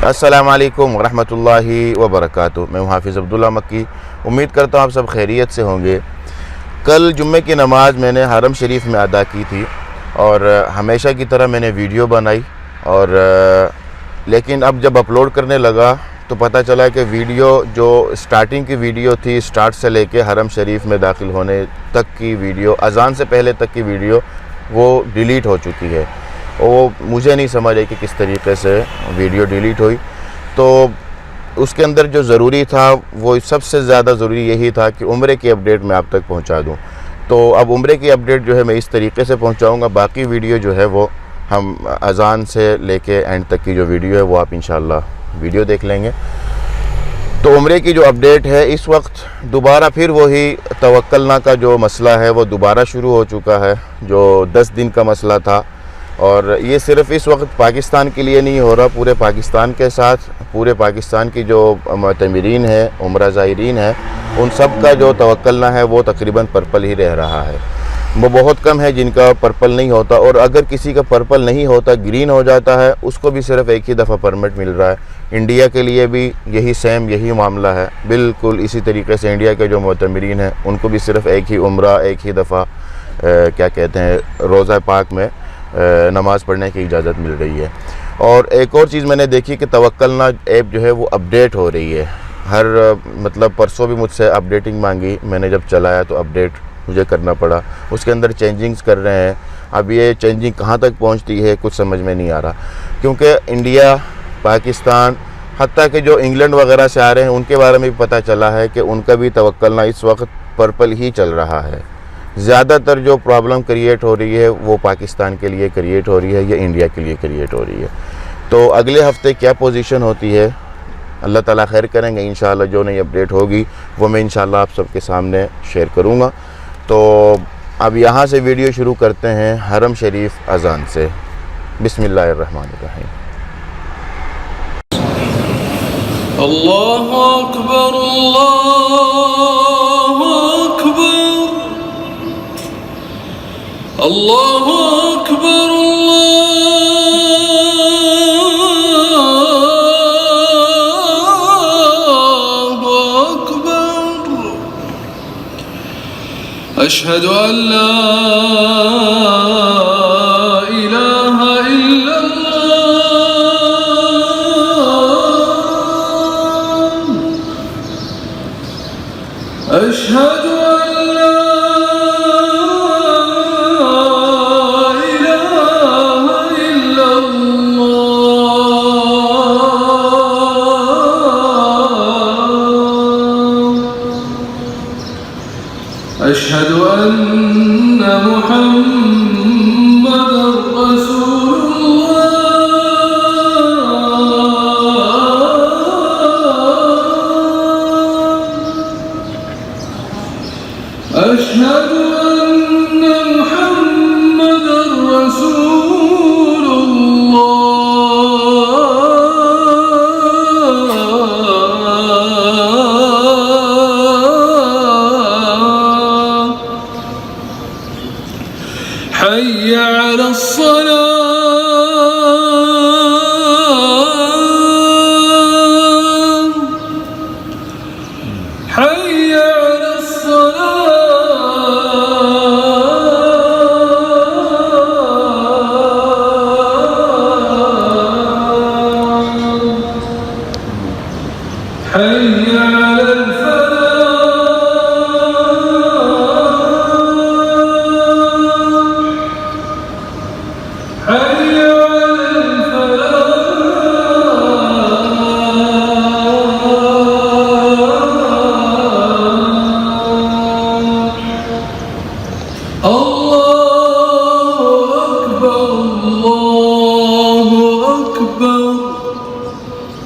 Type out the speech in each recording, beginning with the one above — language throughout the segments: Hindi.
अस्सलामुअलैकुम वरहमतुल्लाहि वबरकातुहू। मैं हाफिज़ अब्दुल्ला मक्की। उम्मीद करता हूँ आप सब खैरियत से होंगे। कल जुम्मे की नमाज़ मैंने हरम शरीफ में अदा की थी और हमेशा की तरह मैंने वीडियो बनाई और लेकिन अब जब अपलोड करने लगा तो पता चला कि वीडियो जो स्टार्टिंग की वीडियो थी, स्टार्ट से लेके हरम शरीफ में दाखिल होने तक की वीडियो, अज़ान से पहले तक की वीडियो वो डिलीट हो चुकी है। वो मुझे नहीं समझ आई कि किस तरीके से वीडियो डिलीट हुई। तो उसके अंदर जो ज़रूरी था वो सबसे ज़्यादा ज़रूरी यही था कि उम्रे की अपडेट मैं आप तक पहुंचा दूं। तो अब उम्रे की अपडेट जो है मैं इस तरीके से पहुंचाऊंगा। बाकी वीडियो जो है वो हम अज़ान से लेके एंड तक की जो वीडियो है वो आप इंशाअल्लाह वीडियो देख लेंगे। तो उम्रे की जो अपडेट है, इस वक्त दोबारा फिर वही तवक्कलना का जो मसला है वो दोबारा शुरू हो चुका है, जो 10 दिन का मसला था। और ये सिर्फ़ इस वक्त पाकिस्तान के लिए नहीं हो रहा, पूरे पाकिस्तान के साथ पूरे पाकिस्तान की जो मुअतमिरीन है, उम्रा ज़ायरीन है, उन सब का जो तवक्कलना है वो तकरीबन पर्पल ही रह रहा है। वो बहुत कम है जिनका पर्पल नहीं होता, और अगर किसी का पर्पल नहीं होता, ग्रीन हो जाता है, उसको भी सिर्फ़ एक ही दफ़ा परमिट मिल रहा है। इंडिया के लिए भी यही सेम यही मामला है। बिल्कुल इसी तरीके से इंडिया के जो मुअतमिरीन हैं उनको भी सिर्फ़ एक ही उम्रा, एक ही दफ़ा क्या कहते हैं, रोज़ा पाक में नमाज़ पढ़ने की इजाज़त मिल रही है। और एक और चीज़ मैंने देखी कि तवक्कलना ऐप जो है वो अपडेट हो रही है। हर मतलब परसों भी मुझसे अपडेटिंग मांगी, मैंने जब चलाया तो अपडेट मुझे करना पड़ा। उसके अंदर चेंजिंग्स कर रहे हैं। अब ये चेंजिंग कहाँ तक पहुँचती है कुछ समझ में नहीं आ रहा, क्योंकि इंडिया, पाकिस्तान, हत्ता कि जो इंग्लैंड वगैरह से आ रहे हैं उनके बारे में भी पता चला है कि उनका भी तवक्कलना इस वक्त पर्पल ही चल रहा है। ज़्यादातर जो प्रॉब्लम क्रिएट हो रही है वो पाकिस्तान के लिए क्रिएट हो रही है या इंडिया के लिए क्रिएट हो रही है। तो अगले हफ्ते क्या पोजीशन होती है अल्लाह ताला खैर करेंगे। इंशाल्लाह जो नई अपडेट होगी वो मैं इंशाल्लाह आप सबके सामने शेयर करूँगा। तो अब यहाँ से वीडियो शुरू करते हैं हरम शरीफ अज़ान से। बिस्मिल्लाहिर्रहमानिर्रहीम। अल्लाहु अकबर, अल्लाहु अकबर, अल्लाहु अकबर, अल्लाहु अकबर। अशहदु अन ला इलाहा इल्लल्लाह, अशहदु अन ला अशहदु अन्न मुहम्मदर रसूलुल्लाह, अशहदु अन्न मुहम्मदर रसूलुल्लाह। हय्य अलस्सलाह, हय्य अलस्सलाह, हय्य अलल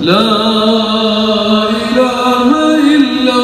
ला इलाहा इल्लल्लाह।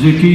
ज़की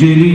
जली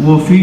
वफ़ी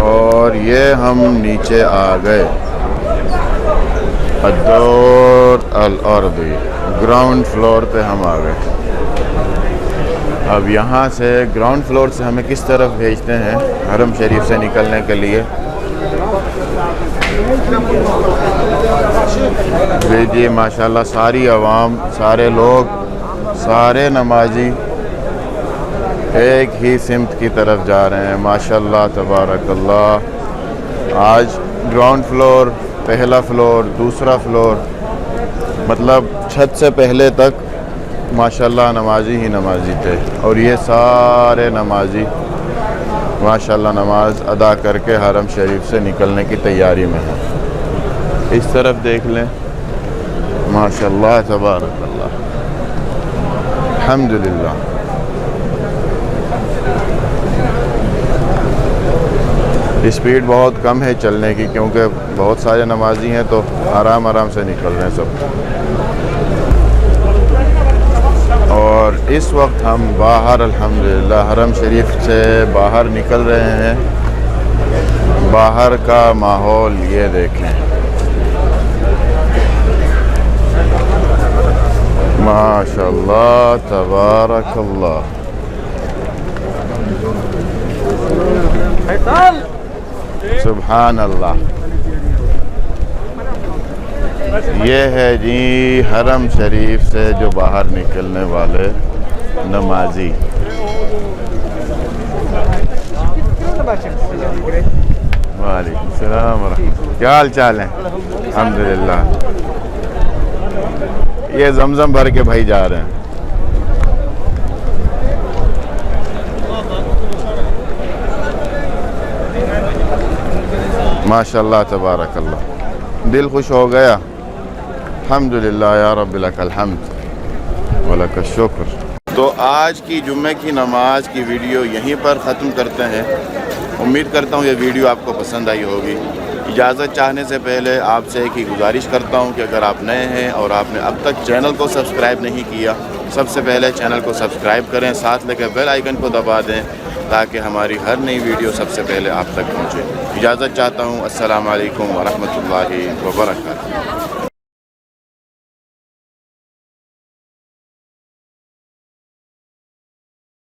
और ये हम नीचे आ गए अद्दौर अल अरबी, ग्राउंड फ्लोर पे हम आ गए। अब यहाँ से ग्राउंड फ्लोर से हमें किस तरफ भेजते हैं हरम शरीफ से निकलने के लिए। देखिए माशाल्लाह सारी आवाम, सारे लोग, सारे नमाजी एक ही सिमत की तरफ जा रहे हैं। माशाल्लाह तबारकल्लाह। आज ग्राउंड फ्लोर, पहला फ्लोर, दूसरा फ्लोर, मतलब छत से पहले तक माशाल्लाह नमाजी ही नमाजी थे। और ये सारे नमाजी माशाल्लाह नमाज अदा करके हरम शरीफ से निकलने की तैयारी में हैं। इस तरफ देख लें, माशाल्लाह तबारकल्लाह, अल्हम्दुलिल्लाह। स्पीड बहुत कम है चलने की, क्योंकि बहुत सारे नमाजी हैं तो आराम आराम से निकल रहे हैं सब। और इस वक्त हम बाहर अल्हम्दुलिल्लाह हरम शरीफ से बाहर निकल रहे हैं। बाहर का माहौल ये देखें, माशाल्लाह तबारकल्लाह। सुभान अल्लाह। ये है जी हरम शरीफ से जो बाहर निकलने वाले नमाजी। वालेकुम सलाम व रहमतुल्लाह। क्या हाल चाल है? अल्हम्दुलिल्लाह। ये जमजम भर के भाई जा रहे हैं। माशाल्लाह तबारकल्लाह, दिल खुश हो गया। अल्हम्दुलिल्लाह या रब्बिल लकल हम्द व लकल शुक्र। तो आज की जुम्मे की नमाज की वीडियो यहीं पर ख़त्म करते हैं। उम्मीद करता हूँ ये वीडियो आपको पसंद आई होगी। इजाज़त चाहने से पहले आपसे एक ही गुजारिश करता हूँ कि अगर आप नए हैं और आपने अब तक चैनल को सब्सक्राइब नहीं किया, सबसे पहले चैनल को सब्सक्राइब करें, साथ लेकर बेल आइकन को दबा दें ताकि हमारी हर नई वीडियो सबसे पहले आप तक पहुँचे। इजाज़त चाहता हूँ। अस्सलाम वालेकुम व रहमतुल्लाहि व बरकातुहू।